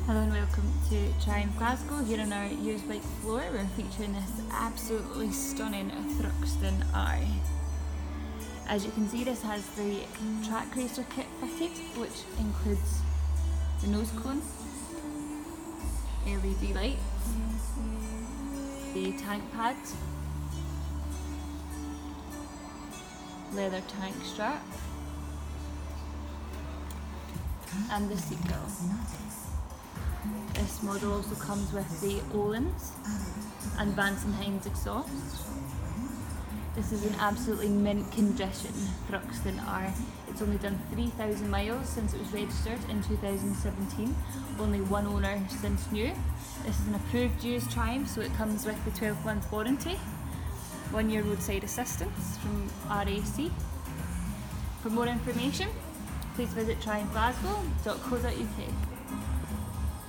Hello and welcome to Triumph Glasgow. Here on our used bike floor we're featuring this absolutely stunning Thruxton R. As you can see, this has the track racer kit fitted, which includes the nose cone, LED lights, the tank pad, leather tank strap and the seat belt. This model also comes with the Ohlins and Vance & Hines exhaust. This is an absolutely mint condition Thruxton R. It's only done 3,000 miles since it was registered in 2017. Only one owner since new. This is an approved used Triumph, so it comes with the 12-month warranty, 1-year roadside assistance from RAC. For more information, please visit triumphglasgow.co.uk.